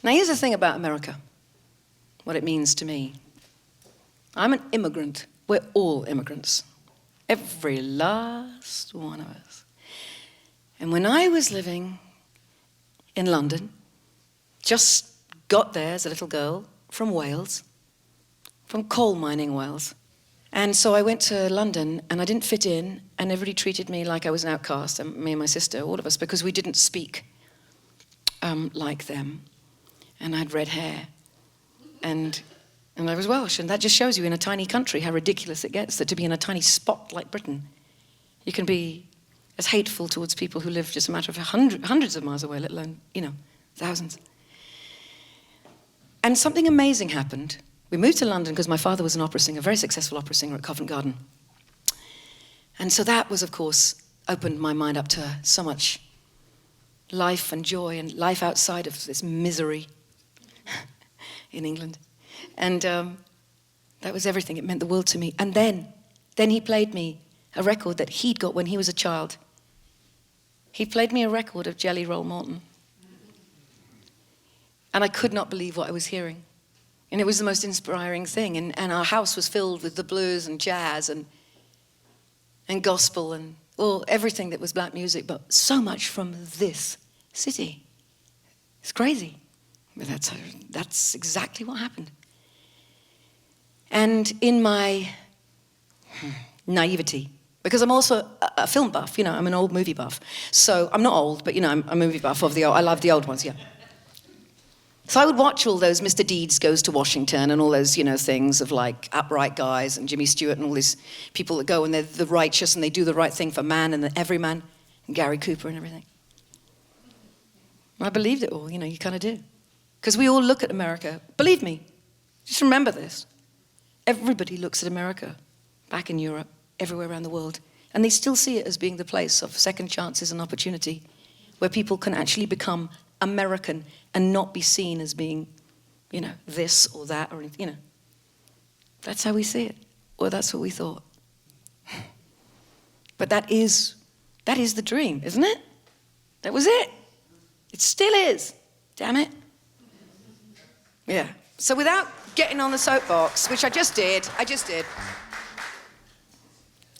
Now here's the thing about America, what it means to me. I'm an immigrant. We're all immigrants. Every last one of us. And when I was living in London, just got there as a little girl from Wales, from coal mining Wales. And so I went to London and I didn't fit in and everybody treated me like I was an outcast, and me and my sister, all of us, because we didn't speak like them. And I had red hair. And I was Welsh, and that just shows you in a tiny country how ridiculous it gets, that to be in a tiny spot like Britain, you can be as hateful towards people who live just a matter of hundreds of miles away, let alone, thousands. And something amazing happened. We moved to London because my father was an opera singer, a very successful opera singer at Covent Garden. And so that was, of course, opened my mind up to so much life and joy and life outside of this misery in England. And that was everything. It meant the world to me. And then he played me a record that he'd got when he was a child. He played me a record of Jelly Roll Morton. And I could not believe what I was hearing. And it was the most inspiring thing. And our house was filled with the blues and jazz and gospel and everything that was black music, but so much from this city. It's crazy. But that's exactly what happened. And in my naivety, because I'm also a film buff, I'm an old movie buff. So I'm not old, but I'm a movie buff of the old. I love the old ones, yeah. So I would watch all those Mr. Deeds Goes to Washington and all those, things of like Upright Guys and Jimmy Stewart and all these people that go and they're the righteous and they do the right thing for man and every man, and Gary Cooper and everything. I believed it all, you kind of do. Because we all look at America. Believe me, just remember this. Everybody looks at America, back in Europe, everywhere around the world, and they still see it as being the place of second chances and opportunity, where people can actually become American and not be seen as being, this or that, or, That's how we see it, or that's what we thought. But that is the dream, isn't it? That was it. It still is. Damn it. Yeah. So without getting on the soapbox, which I just did.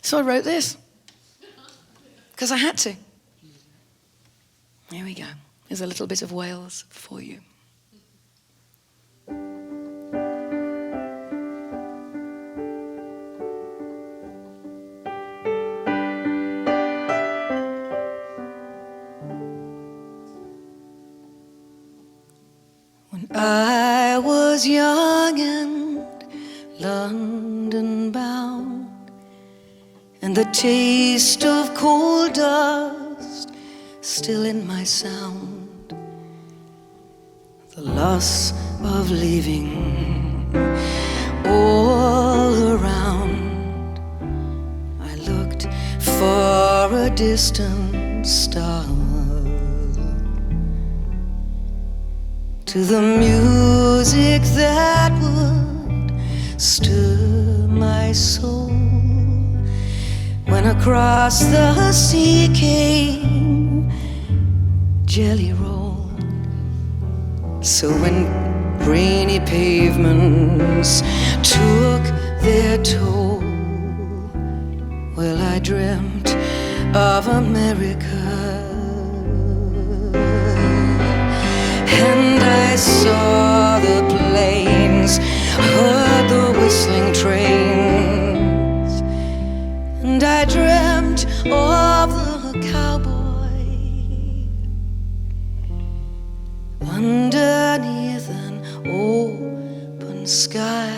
So I wrote this. Because I had to. Here we go. Here's a little bit of Wales for you. I was young and London bound, and the taste of coal dust still in my sound. The loss of leaving all around. I looked for a distant star, to the music that would stir my soul. When across the sea came Jelly Roll. So when rainy pavements took their toll, well, I dreamt of America. And I saw the planes, heard the whistling trains, and I dreamt of the cowboy underneath an open sky,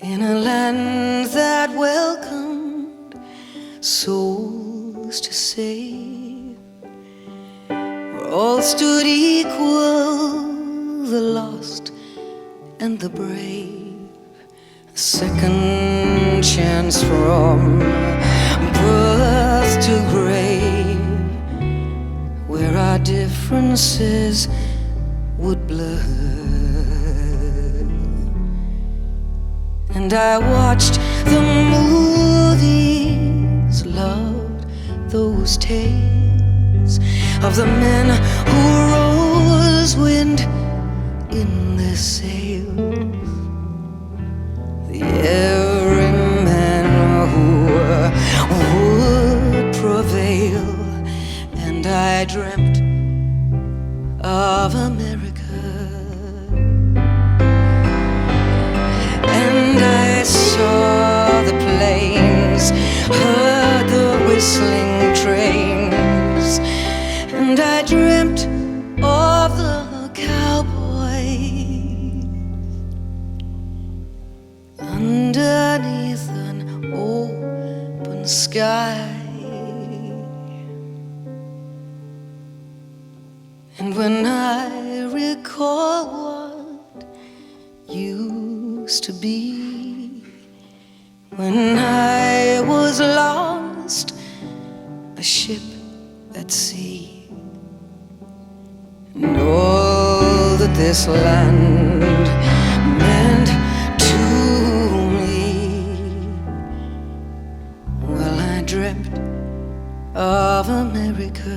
in a land that welcomed souls to save. All stood equal, the lost and the brave. A second chance from birth to grave, where our differences would blur. And I watched the movies, loved those tales of the men who rose wind in their sails, the everyman who would prevail. And I dreamt of America, and I saw the plains, heard the whistling trains, and I dreamt of the cowboys underneath an open sky. And when I recall what used to be, when I was lost, a ship at sea, and all that this land meant to me, well, I dreamt of America.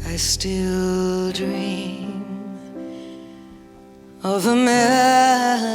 I still dream of America.